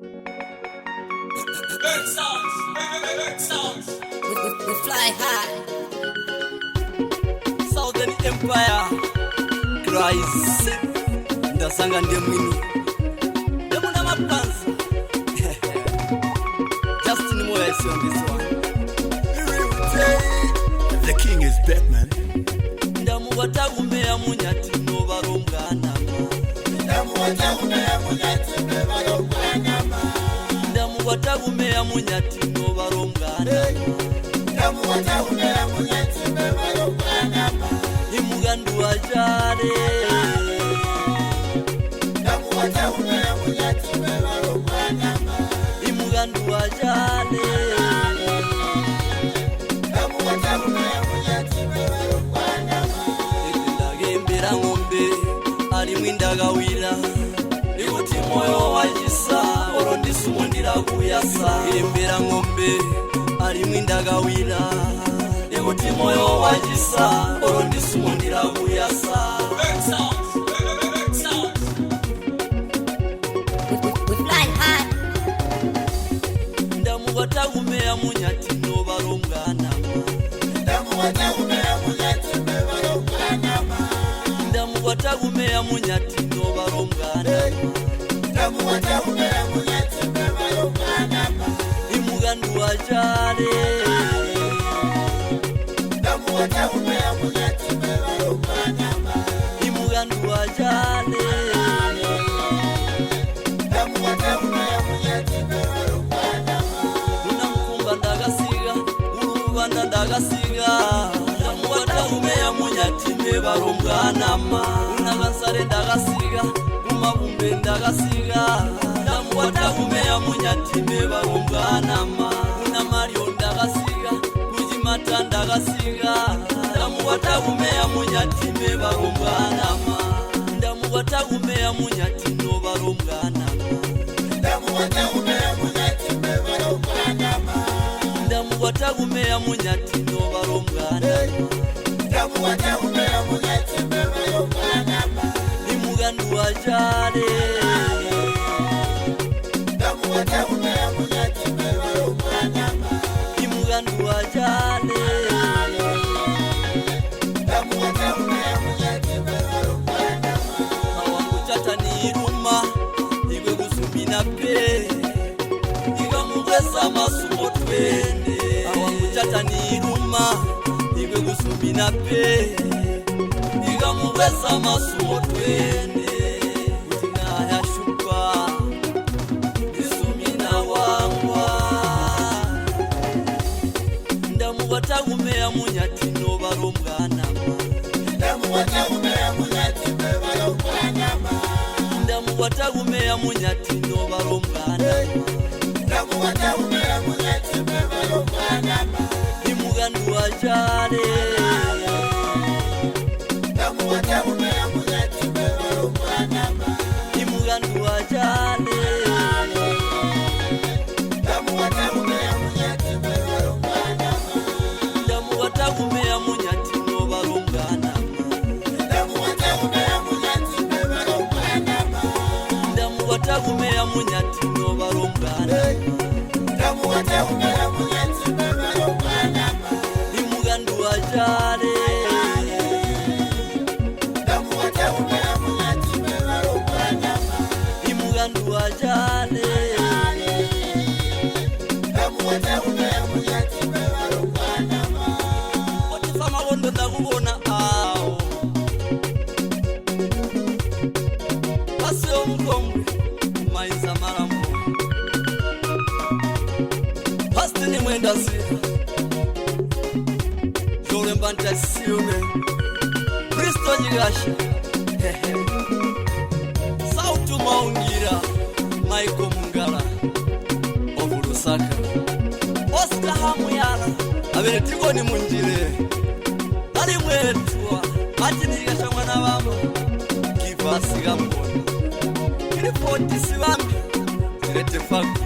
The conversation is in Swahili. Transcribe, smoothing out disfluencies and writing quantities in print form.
We fly high. Southern Empire Rise ndasanga ndemwini ndemuna mapanza Justin Moyes on this one. The king is back, man. Ndamubatakumea munyati no barongana Ndamubatakumea munyati no barongana Ndamubatakumea munyati no barongana Ndamubatakumea munyati no barongana Imugandu wajare Ndamubatakumea munyati no barongana Imugandu wajare Ndamubatakumea munyati no barongana Ndagembera ngombe ali mwindagawira Ikuti moyo wajisa Orondi mundira kuyasa Gembera ngombe ali mwindagawira Ikuti moyo wajisa Orondi mundira kuyasa We fly high. Ndamubatakumea munyati no barongana Ndamubatakumea munyati no barongana Ndamubatakumea munyati no barongana Ndamubatakumea munyati no barongana Imugandu wajare Ndamubatakumea munyati no barongana Imugandu wajare Ndamubatakumea munyati no barongana Unamkumba ndagasiga Urubanda ndagasiga Ndamubatakumea munyati no barongana Unagansare ndagasiga Umabumbe ndagasiga Ndamubatakumea munyati no barongana Unamario ndagasiga Kujimata ndagasiga Ndamubatakumea munyati no barongana Ndamubatakumea munyati no barongana Ndamubatakumea munyati no barongana Ndamubatakumea munyati no barongana Ndamubatakumea munyati no barongana Imugandu wajare Ndamubatakumea munyati no barongana Imugandu wajare Ndamubatakumea munyati no barongana Awangu chata ni iruma Igwe gusumina pe Iga mugesa masumo twende Awangu chata ni iruma Igwe gusumina pe Iga mugesa masumo twende Utina ya shupa Isumina wangwa Ndamubatakumea munyati no barongana Ndamubatakumea munyati no barongana Ndamubatakumea munyati no barongana Ndamubatakumea munyati no barongana Imugandu wajare Ndamubatakumea munyati no barongana Imugandu wajare Ndamubatakumea munyati no barongana Ndamubatakumea munyati no barongana Ndamubatakumea munyati no barongana Ndamubatakumea munyati no barongana Ndamubatakumea munyati no barongana Imugandu wajare Ndamubatakumea munyati no barongana Imugandu wajare Ndamubatakumea munyati no barongana Otisa mawondo ndakubona awo Pasi omukongwe Maiza maramu Pasti ni mwendasi Jole mbanta siume Kristo nyigasha Sautu maungira Maiko Mungala Oburusaka Oscar Hamuyala Abere tigoni munjire Ali mwetua Ati nigasha mwana baba Kivasiga mbona Kiripoti sibambi Zirete faku